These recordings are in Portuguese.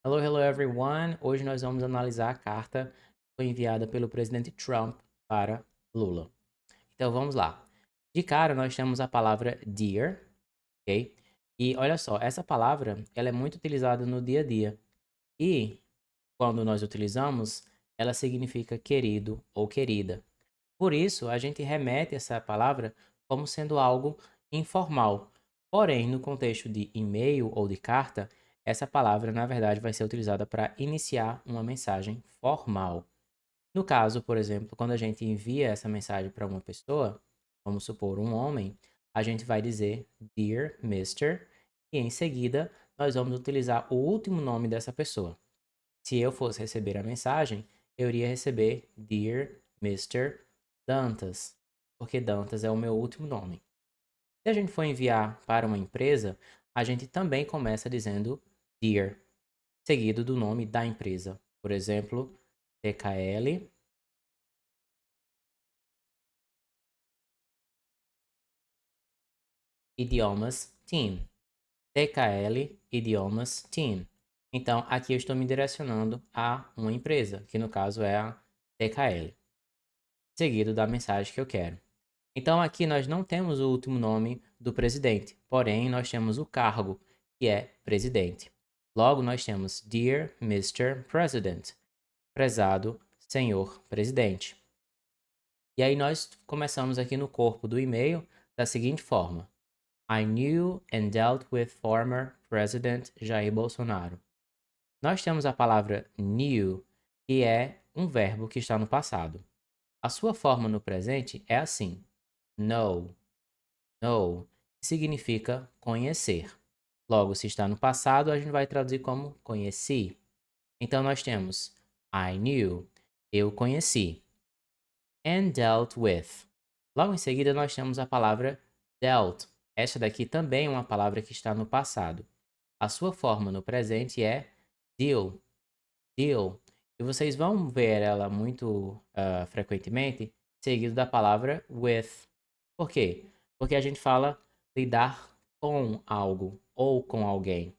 Hello, hello everyone! Hoje nós vamos analisar a carta que foi enviada pelo presidente Trump para Lula. Então vamos lá. De cara nós temos a palavra dear, ok? E olha só, essa palavra ela é muito utilizada no dia a dia. E quando nós utilizamos, ela significa querido ou querida. Por isso, a gente remete essa palavra como sendo algo informal. Porém, no contexto de e-mail ou de carta, essa palavra, na verdade, vai ser utilizada para iniciar uma mensagem formal. No caso, por exemplo, quando a gente envia essa mensagem para uma pessoa, vamos supor um homem, a gente vai dizer Dear Mister, e em seguida nós vamos utilizar o último nome dessa pessoa. Se eu fosse receber a mensagem, eu iria receber Dear Mister Dantas, porque Dantas é o meu último nome. Se a gente for enviar para uma empresa, a gente também começa dizendo Dear, seguido do nome da empresa. Por exemplo, TKL Idiomas Team. TKL Idiomas Team. Então, aqui eu estou me direcionando a uma empresa, que no caso é a TKL, seguido da mensagem que eu quero. Então, aqui nós não temos o último nome do presidente, porém nós temos o cargo, que é presidente. Logo, nós temos Dear Mr. President, prezado senhor presidente. E aí nós começamos aqui no corpo do e-mail da seguinte forma: I knew and dealt with former President Jair Bolsonaro. Nós temos a palavra knew, que é um verbo que está no passado. A sua forma no presente é assim: know, know, que significa conhecer. Logo, se está no passado, a gente vai traduzir como conheci. Então, nós temos I knew, eu conheci. And dealt with. Logo em seguida, nós temos a palavra dealt. Esta daqui também é uma palavra que está no passado. A sua forma no presente é deal, deal. E vocês vão ver ela muito frequentemente seguido da palavra with. Por quê? Porque a gente fala lidar com algo ou com alguém.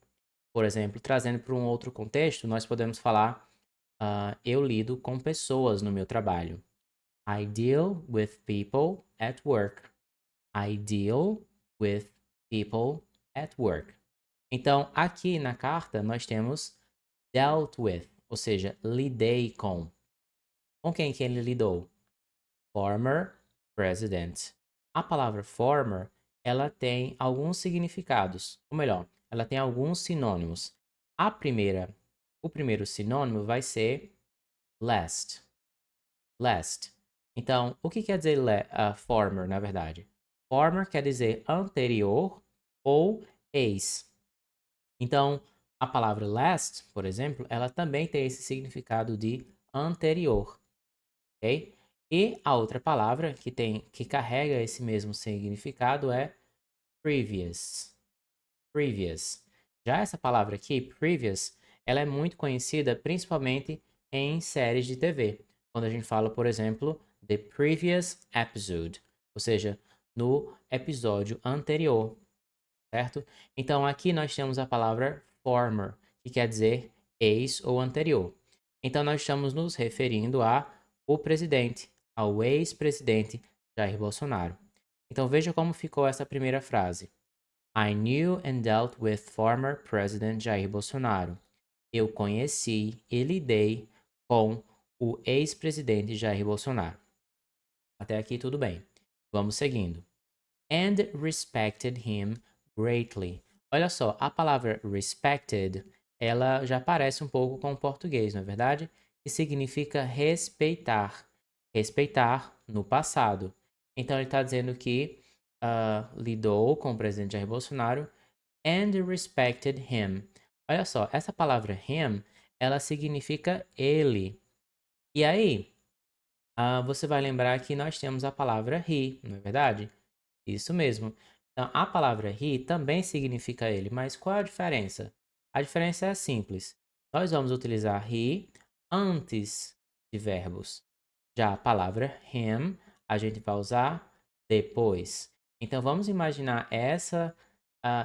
Por exemplo, trazendo para um outro contexto, nós podemos falar eu lido com pessoas no meu trabalho. I deal with people at work. I deal with people at work. Então, aqui na carta nós temos dealt with, ou seja, lidei com. Com quem que ele lidou? Former president. A palavra former, ela tem alguns significados, ou melhor, ela tem alguns sinônimos. O primeiro sinônimo vai ser last. Last. Então, o que quer dizer former, na verdade? Former quer dizer anterior ou ex. Então, a palavra last, por exemplo, ela também tem esse significado de anterior, ok? E a outra palavra que carrega esse mesmo significado é previous. Previous. Já essa palavra aqui, previous, ela é muito conhecida principalmente em séries de TV. Quando a gente fala, por exemplo, the previous episode, ou seja, no episódio anterior, certo? Então aqui nós temos a palavra former, que quer dizer ex ou anterior. Então nós estamos nos referindo ao presidente, ao ex-presidente Jair Bolsonaro. Então veja como ficou essa primeira frase. I knew and dealt with former President Jair Bolsonaro. Eu conheci e lidei com o ex-presidente Jair Bolsonaro. Até aqui tudo bem. Vamos seguindo. And respected him greatly. Olha só, a palavra respected, ela já parece um pouco com o português, não é verdade? Que significa respeitar. Respeitar no passado. Então ele está dizendo que lidou com o presidente Jair Bolsonaro and respected him. Olha só, essa palavra him, ela significa ele. E aí, você vai lembrar que nós temos a palavra he, não é verdade? Isso mesmo. Então, a palavra he também significa ele, mas qual é a diferença? A diferença é simples. Nós vamos utilizar he antes de verbos. Já a palavra him, a gente vai usar depois. Então, vamos imaginar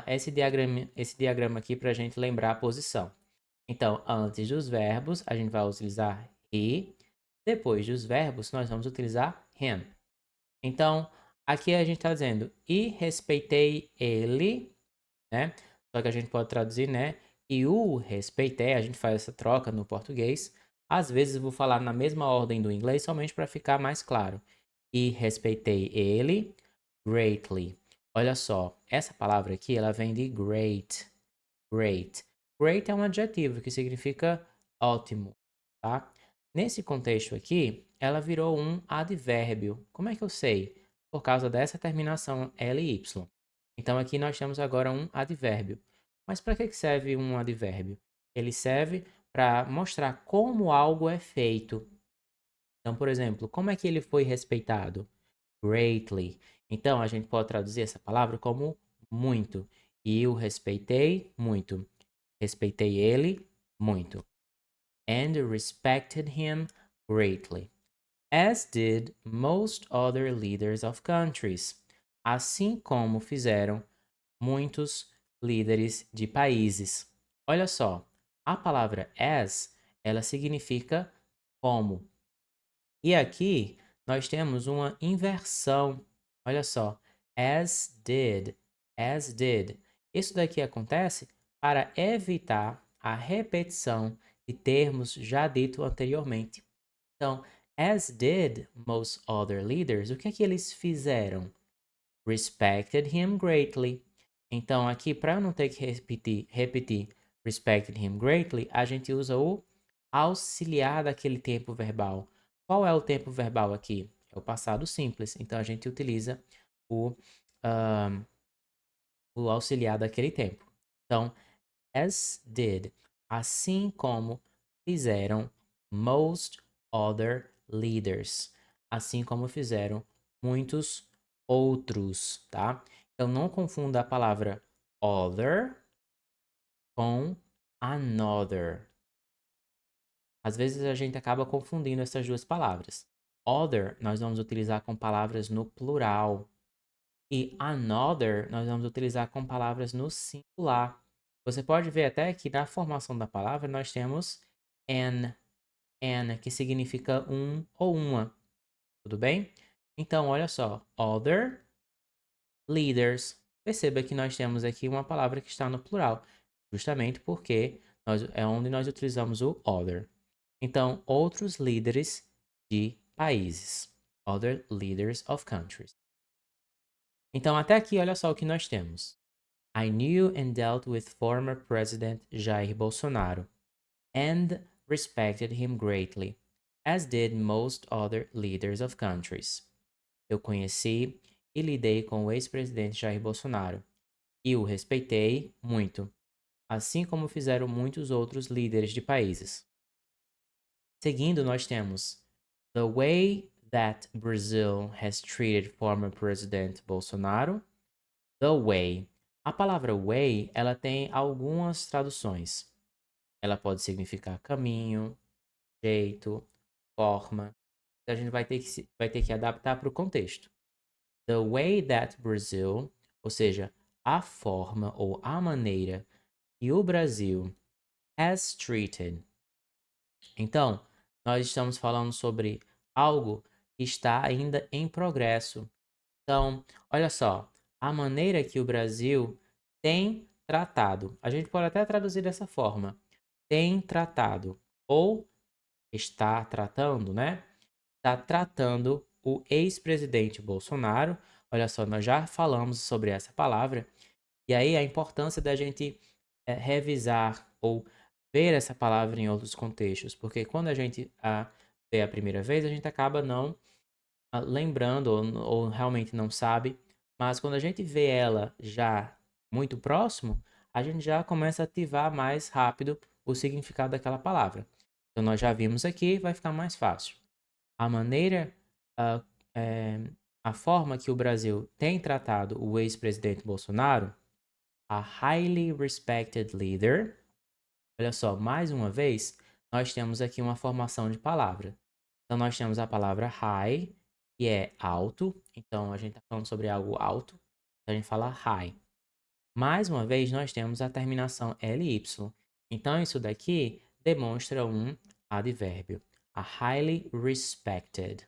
esse diagrama aqui para a gente lembrar a posição. Então, antes dos verbos, a gente vai utilizar he. Depois dos verbos, nós vamos utilizar him. Então, aqui a gente está dizendo, e respeitei ele, né? Só que a gente pode traduzir, né? E o respeitei, a gente faz essa troca no português. Às vezes eu vou falar na mesma ordem do inglês, somente para ficar mais claro. E respeitei ele greatly. Olha só, essa palavra aqui, ela vem de great. Great. Great é um adjetivo que significa ótimo, tá? Nesse contexto aqui, ela virou um advérbio. Como é que eu sei? Por causa dessa terminação ly. Então aqui nós temos agora um advérbio. Mas para que serve um advérbio? Ele serve para mostrar como algo é feito. Então, por exemplo, como é que ele foi respeitado? Greatly. Então, a gente pode traduzir essa palavra como muito. E eu respeitei muito. Respeitei ele muito. And respected him greatly. As did most other leaders of countries. Assim como fizeram muitos líderes de países. Olha só, a palavra as, ela significa como. E aqui nós temos uma inversão. Olha só, as did, as did. Isso daqui acontece para evitar a repetição de termos já dito anteriormente. Então, as did most other leaders, o que é que eles fizeram? Respected him greatly. Então, aqui, para não ter que repetir respected him greatly, a gente usa o auxiliar daquele tempo verbal. Qual é o tempo verbal aqui? É o passado simples. Então, a gente utiliza o, um, o auxiliar daquele tempo. Então, as did, assim como fizeram most other leaders, assim como fizeram muitos outros, tá? Então não confunda a palavra other com another. Às vezes a gente acaba confundindo essas duas palavras. Other nós vamos utilizar com palavras no plural e another nós vamos utilizar com palavras no singular. Você pode ver até que na formação da palavra nós temos an, que significa um ou uma. Tudo bem? Então, olha só. Other leaders. Perceba que nós temos aqui uma palavra que está no plural, justamente porque é onde nós utilizamos o other. Então, outros líderes de países. Other leaders of countries. Então, até aqui, olha só o que nós temos. I knew and dealt with former President Jair Bolsonaro and respected him greatly, as did most other leaders of countries. Eu conheci e lidei com o ex-presidente Jair Bolsonaro e o respeitei muito, assim como fizeram muitos outros líderes de países. Seguindo, nós temos The way that Brazil has treated former President Bolsonaro. The way. A palavra way, ela tem algumas traduções. Ela pode significar caminho, jeito, forma. Então, a gente vai ter que adaptar para o contexto. The way that Brazil, ou seja, a forma ou a maneira que o Brasil has treated. Então, nós estamos falando sobre algo que está ainda em progresso. Então, olha só, a maneira que o Brasil tem tratado. A gente pode até traduzir dessa forma: tem tratado ou está tratando, né? Está tratando o ex-presidente Bolsonaro. Olha só, nós já falamos sobre essa palavra. E aí a importância da gente revisar ou ver essa palavra em outros contextos. Porque quando a gente vê a primeira vez, a gente acaba não lembrando ou realmente não sabe. Mas quando a gente vê ela já muito próximo, a gente já começa a ativar mais rápido o significado daquela palavra. Então nós já vimos aqui, vai ficar mais fácil. A maneira, a, a forma que o Brasil tem tratado o ex-presidente Bolsonaro, a highly respected leader. Olha só, mais uma vez, nós temos aqui uma formação de palavra. Então, nós temos a palavra high, que é alto. Então, a gente está falando sobre algo alto. Então, a gente fala high. Mais uma vez, nós temos a terminação ly. Então, isso daqui demonstra um advérbio. A highly respected.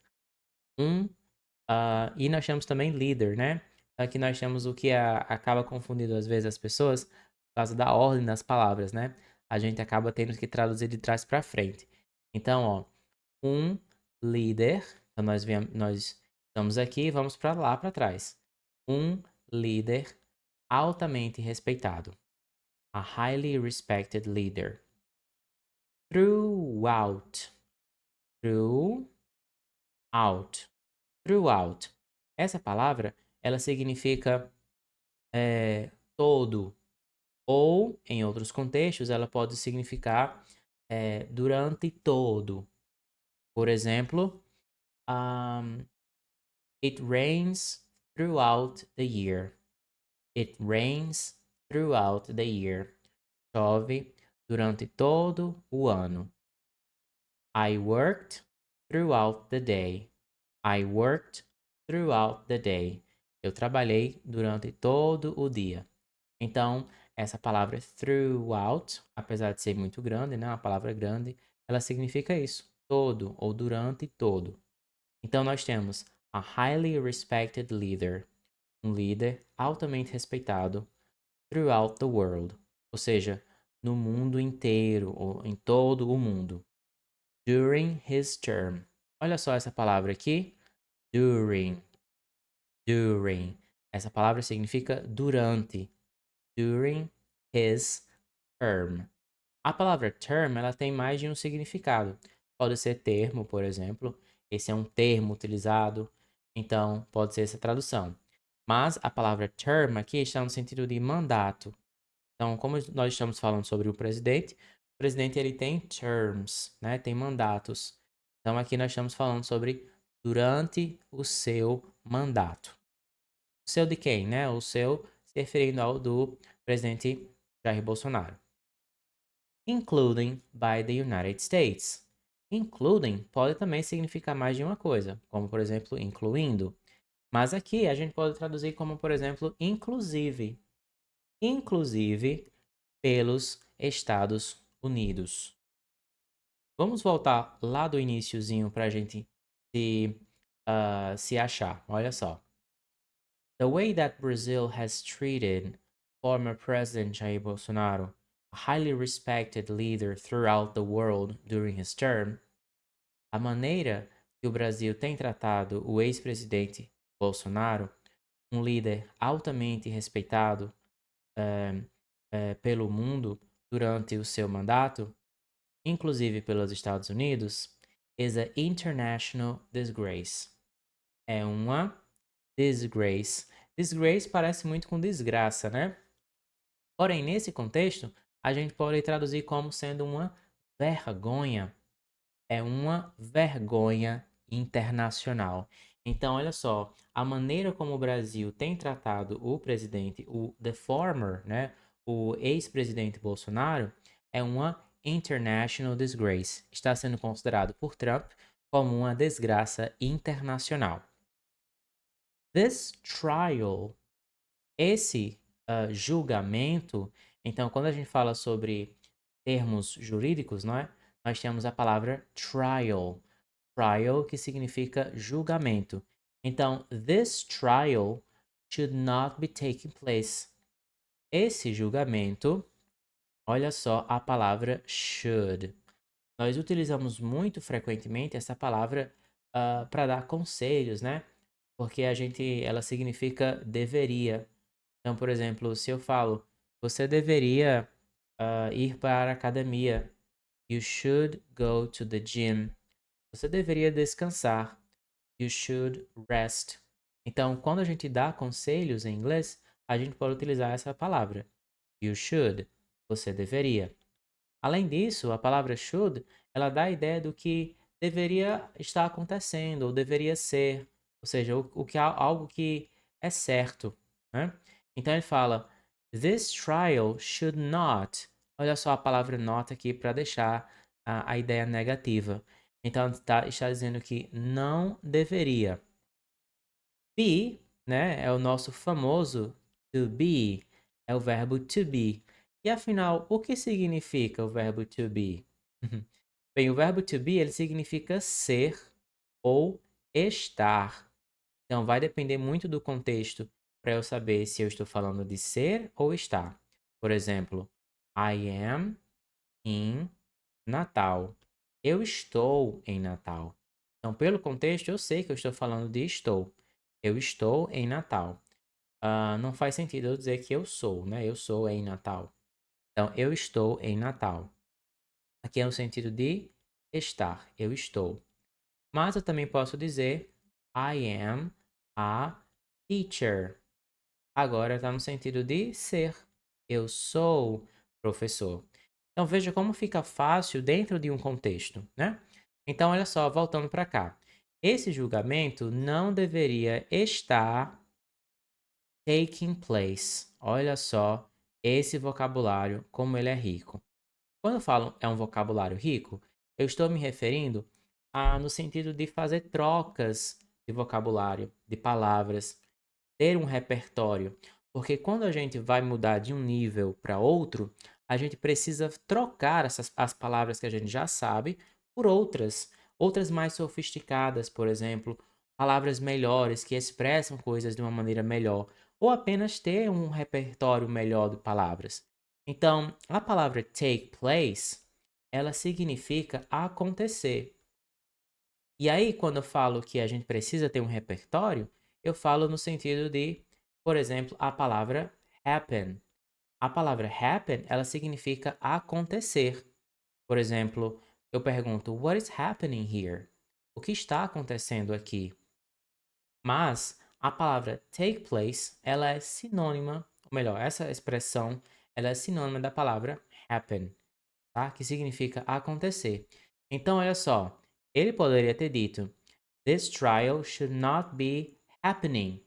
E nós temos também leader, né? Aqui nós temos o que acaba confundindo às vezes as pessoas por causa da ordem das palavras, né? A gente acaba tendo que traduzir de trás para frente. Então, ó, um líder. Então nós estamos aqui, vamos para lá para trás. Um líder altamente respeitado. A highly respected leader. Throughout. Throughout. Throughout. Essa palavra, ela significa todo. Ou, em outros contextos, ela pode significar durante todo. Por exemplo, it rains throughout the year. It rains throughout the year. Chove durante todo o ano. I worked throughout the day. I worked throughout the day. Eu trabalhei durante todo o dia. Então, essa palavra throughout, apesar de ser muito grande, né, uma palavra grande, ela significa isso, todo ou durante todo. Então, nós temos a highly respected leader, um líder altamente respeitado throughout the world, ou seja, no mundo inteiro ou em todo o mundo. During his term. Olha só essa palavra aqui, during. During. Essa palavra significa durante. During his term. A palavra term, ela tem mais de um significado. Pode ser termo, por exemplo. Esse é um termo utilizado. Então, pode ser essa tradução. Mas a palavra term aqui está no sentido de mandato. Então, como nós estamos falando sobre o presidente ele tem terms, né? Tem mandatos. Então, aqui nós estamos falando sobre durante o seu mandato. O seu de quem, né? O seu se referindo ao do presidente Jair Bolsonaro. Including by the United States. Including pode também significar mais de uma coisa, como por exemplo, incluindo. Mas aqui a gente pode traduzir como, por exemplo, inclusive. Inclusive pelos Estados Unidos. Vamos voltar lá do iniciozinho para a gente se achar. Olha só. The way that Brazil has treated former President Jair Bolsonaro, a highly respected leader throughout the world during his term, a maneira que o Brasil tem tratado o ex-presidente Bolsonaro, um líder altamente respeitado pelo mundo durante o seu mandato, inclusive pelos Estados Unidos, is a international disgrace. É uma disgrace. Disgrace parece muito com desgraça, né? Porém, nesse contexto, a gente pode traduzir como sendo uma vergonha. É uma vergonha internacional. Então, olha só, a maneira como o Brasil tem tratado o presidente, the former, né, o ex-presidente Bolsonaro, é uma international disgrace. Está sendo considerado por Trump como uma desgraça internacional. This trial, esse julgamento, então quando a gente fala sobre termos jurídicos, não é? Nós temos a palavra trial. Trial que significa julgamento. Então, this trial should not be taking place. Esse julgamento, olha só a palavra should. Nós utilizamos muito frequentemente essa palavra para dar conselhos, né? Porque ela significa deveria. Então, por exemplo, se eu falo, você deveria ir para a academia. You should go to the gym. Você deveria descansar. You should rest. Então, quando a gente dá conselhos em inglês, a gente pode utilizar essa palavra. You should. Você deveria. Além disso, a palavra should, ela dá a ideia do que deveria estar acontecendo ou deveria ser, ou seja, algo que é certo, né? Então ele fala, this trial should not. Olha só a palavra not aqui para deixar a ideia negativa. Então está dizendo que não deveria. Be, né, é o nosso famoso to be, é o verbo to be. E afinal, o que significa o verbo to be? Bem, o verbo to be ele significa ser ou estar. Então, vai depender muito do contexto para eu saber se eu estou falando de ser ou estar. Por exemplo, I am in Natal. Eu estou em Natal. Então, pelo contexto, eu sei que eu estou falando de estou. Eu estou em Natal. Não faz sentido eu dizer que eu sou, né? Eu sou em Natal. Então, eu estou em Natal. Aqui é no sentido de estar. Eu estou. Mas eu também posso dizer I am a teacher. Agora está no sentido de ser. Eu sou professor. Então veja como fica fácil dentro de um contexto, né? Então olha só, voltando para cá. Esse julgamento não deveria estar taking place. Olha só esse vocabulário como ele é rico. Quando eu falo é um vocabulário rico, eu estou me referindo no sentido de fazer trocas de vocabulário, de palavras, ter um repertório. Porque quando a gente vai mudar de um nível para outro, a gente precisa trocar as palavras que a gente já sabe por outras mais sofisticadas, por exemplo, palavras melhores que expressam coisas de uma maneira melhor, ou apenas ter um repertório melhor de palavras. Então, a palavra take place, ela significa acontecer. E aí, quando eu falo que a gente precisa ter um repertório, eu falo no sentido de, por exemplo, a palavra happen. A palavra happen, ela significa acontecer. Por exemplo, eu pergunto, what is happening here? O que está acontecendo aqui? Mas a palavra take place, ela é sinônima, ou melhor, essa expressão, ela é sinônima da palavra happen, tá? Que significa acontecer. Então, olha só, ele poderia ter dito, this trial should not be happening.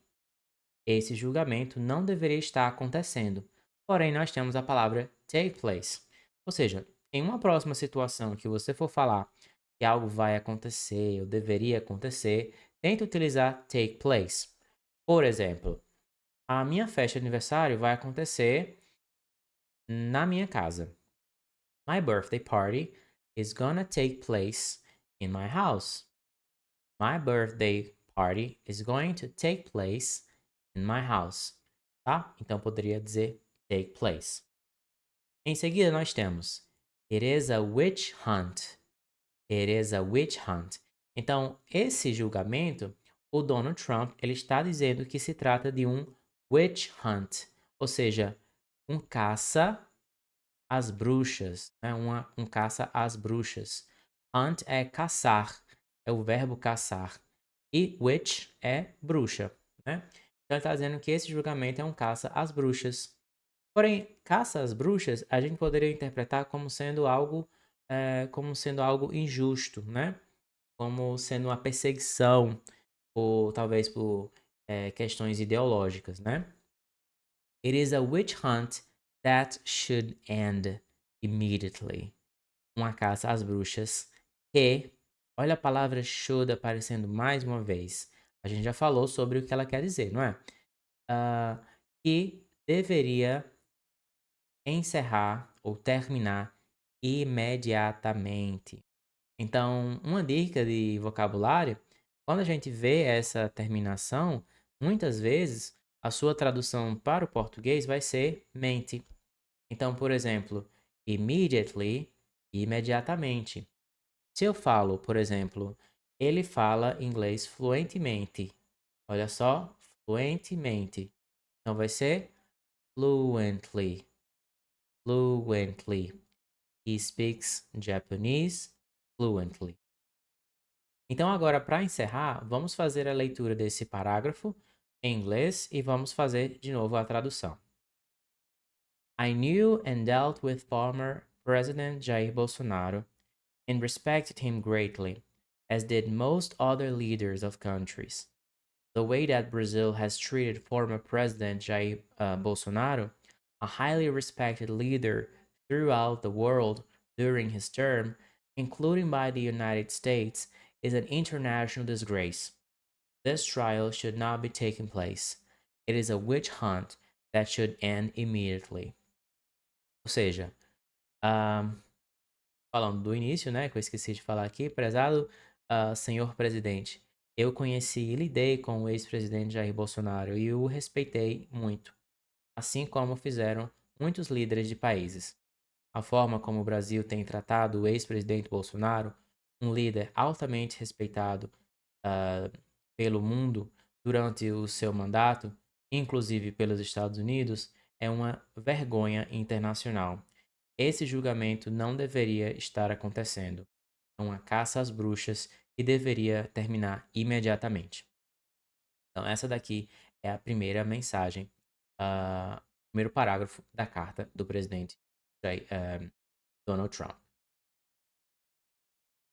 Esse julgamento não deveria estar acontecendo. Porém, nós temos a palavra take place. Ou seja, em uma próxima situação que você for falar que algo vai acontecer ou deveria acontecer, tente utilizar take place. Por exemplo, a minha festa de aniversário vai acontecer na minha casa. My birthday party is gonna take place in my house. My birthday party is going to take place in my house. Tá? Então poderia dizer take place. Em seguida nós temos it is a witch hunt. It is a witch hunt. Então, esse julgamento, o Donald Trump, ele está dizendo que se trata de um witch hunt, ou seja, um caça às bruxas, né? Um caça às bruxas. Hunt é caçar, é o verbo caçar. E witch é bruxa, né? Então ele está dizendo que esse julgamento é um caça às bruxas. Porém, caça às bruxas, a gente poderia interpretar como sendo algo injusto, né? Como sendo uma perseguição, ou talvez por questões ideológicas, né? It is a witch hunt that should end immediately. Uma caça às bruxas que, olha a palavra should aparecendo mais uma vez. A gente já falou sobre o que ela quer dizer, não é? Que deveria encerrar ou terminar imediatamente. Então, uma dica de vocabulário, quando a gente vê essa terminação, muitas vezes a sua tradução para o português vai ser mente. Então, por exemplo, immediately, imediatamente. Se eu falo, por exemplo, ele fala inglês fluentemente. Olha só, fluentemente. Então vai ser fluently. Fluently. He speaks Japanese fluently. Então, agora, para encerrar, vamos fazer a leitura desse parágrafo em inglês e vamos fazer de novo a tradução. I knew and dealt with former President Jair Bolsonaro and respected him greatly, as did most other leaders of countries. The way that Brazil has treated former President Jair Bolsonaro, a highly respected leader throughout the world during his term, including by the United States, is an international disgrace. This trial should not be taking place. It is a witch hunt that should end immediately. Ou seja, ah, falando do início, né, que eu esqueci de falar aqui, prezado senhor presidente, eu conheci e lidei com o ex-presidente Jair Bolsonaro e o respeitei muito, assim como fizeram muitos líderes de países. A forma como o Brasil tem tratado o ex-presidente Bolsonaro, um líder altamente respeitado ah, pelo mundo durante o seu mandato, inclusive pelos Estados Unidos, é uma vergonha internacional. Esse julgamento não deveria estar acontecendo. É uma caça às bruxas e deveria terminar imediatamente. Então, essa daqui é a primeira mensagem, primeiro parágrafo da carta do presidente Donald Trump.